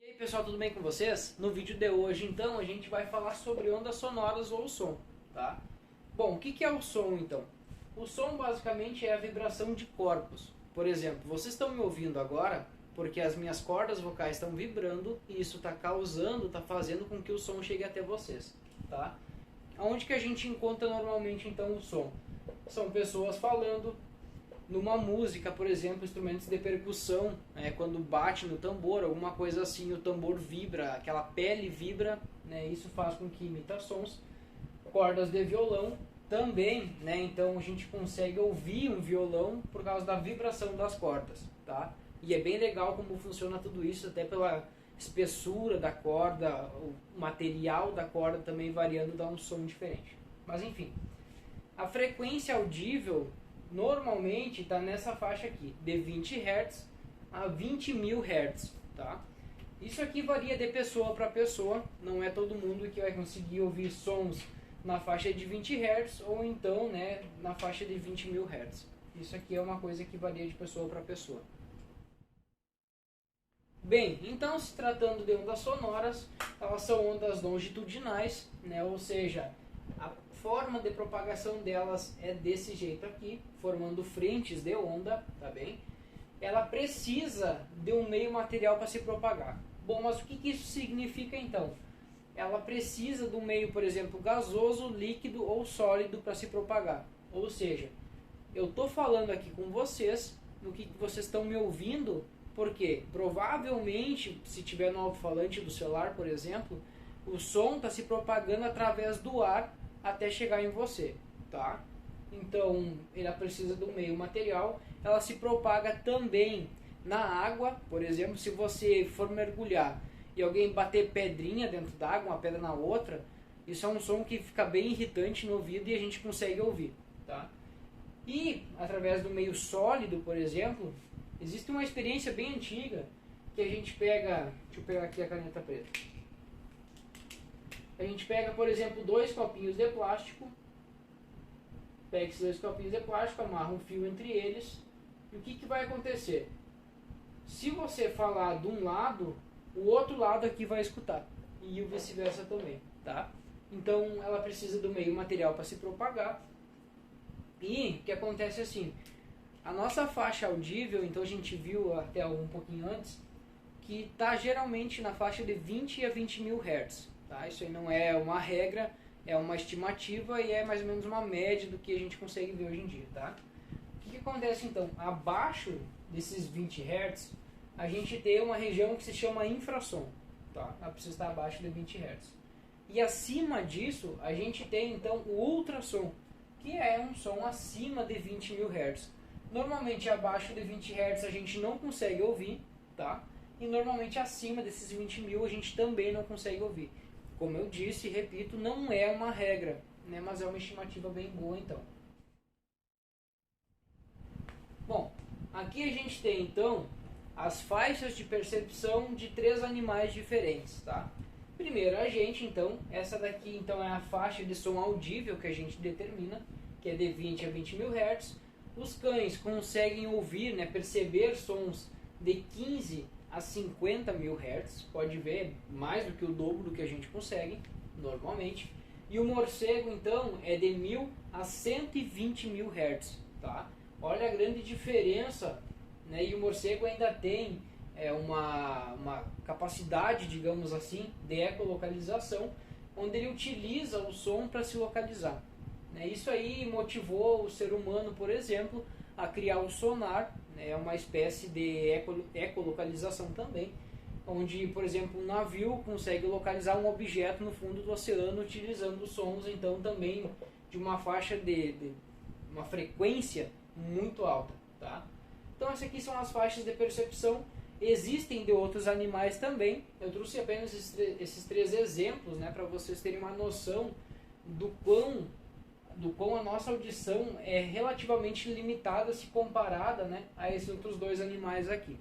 E aí pessoal, tudo bem com vocês? No vídeo de hoje então a gente vai falar sobre ondas sonoras ou som, tá? Bom, o que é o som então? O som basicamente é a vibração de corpos. Por exemplo, vocês estão me ouvindo agora porque as minhas cordas vocais estão vibrando e isso está fazendo com que o som chegue até vocês, tá? Onde que a gente encontra normalmente então o som? São pessoas falando. Numa música, por exemplo, instrumentos de percussão, quando bate no tambor, alguma coisa assim, o tambor vibra, aquela pele vibra, né, isso faz com que imita sons. Cordas de violão também, né, então a gente consegue ouvir um violão por causa da vibração das cordas, tá? E é bem legal como funciona tudo isso, até pela espessura da corda, o material da corda também variando dá um som diferente. Mas enfim, a frequência audível normalmente está nessa faixa aqui, de 20 Hz a 20.000 Hz, tá? Isso aqui varia de pessoa para pessoa, não é todo mundo que vai conseguir ouvir sons na faixa de 20 Hz ou então, né, na faixa de 20.000 Hz. Isso aqui é uma coisa que varia de pessoa para pessoa. Bem, então se tratando de ondas sonoras, elas são ondas longitudinais, né, ou seja, a forma de propagação delas é desse jeito aqui, formando frentes de onda, tá bem? Ela precisa de um meio material para se propagar. Bom, mas o que isso significa então? Ela precisa de um meio, por exemplo, gasoso, líquido ou sólido para se propagar. Ou seja, eu estou falando aqui com vocês, no que vocês estão me ouvindo, porque provavelmente, se tiver no alto-falante do celular, por exemplo, o som está se propagando através do ar até chegar em você, tá? Então, ela precisa de um meio material. Ela se propaga também na água, por exemplo, se você for mergulhar e alguém bater pedrinha dentro d'água, uma pedra na outra, isso é um som que fica bem irritante no ouvido e a gente consegue ouvir, tá? E, através do meio sólido, por exemplo, existe uma experiência bem antiga que a gente pega... Deixa eu pegar aqui a caneta preta. A gente pega, por exemplo, dois copinhos de plástico, pega esses dois copinhos de plástico, amarra um fio entre eles, e o que vai acontecer? Se você falar de um lado, o outro lado aqui vai escutar, e o vice-versa também, tá? Então ela precisa do meio material para se propagar, e o que acontece assim, a nossa faixa audível, então a gente viu até um pouquinho antes, que está geralmente na faixa de 20 a 20.000 Hz. Tá? Isso aí não é uma regra, é uma estimativa e é mais ou menos uma média do que a gente consegue ver hoje em dia. Tá? O que acontece então? Abaixo desses 20 Hz, a gente tem uma região que se chama infrassom. Tá? Ela precisa estar abaixo de 20 Hz. E acima disso, a gente tem então o ultrassom, que é um som acima de 20.000 Hz. Normalmente abaixo de 20 Hz a gente não consegue ouvir, tá? E normalmente acima desses 20.000 a gente também não consegue ouvir. Como eu disse e repito, não é uma regra, né? Mas é uma estimativa bem boa então. Bom, aqui a gente tem então as faixas de percepção de três animais diferentes, tá? Primeiro a gente então, essa daqui então é a faixa de som audível que a gente determina, que é de 20 a 20.000 Hz. Os cães conseguem ouvir, né, perceber sons de 15 a 50.000 Hz, pode ver mais do que o dobro do que a gente consegue normalmente. E o morcego então é de 1.000 a 120.000 Hz, tá? Olha a grande diferença, né? E o morcego ainda tem uma capacidade, digamos assim, de ecolocalização, onde ele utiliza o som para se localizar. Isso aí motivou o ser humano, por exemplo, a criar o sonar, é uma espécie de ecolocalização também, onde, por exemplo, um navio consegue localizar um objeto no fundo do oceano utilizando sons, então, também de uma faixa de uma frequência muito alta, tá? Então, essas aqui são as faixas de percepção. Existem de outros animais também. Eu trouxe apenas esses três exemplos, né, para vocês terem uma noção do quão a nossa audição é relativamente limitada se comparada, né, a esses outros dois animais aqui.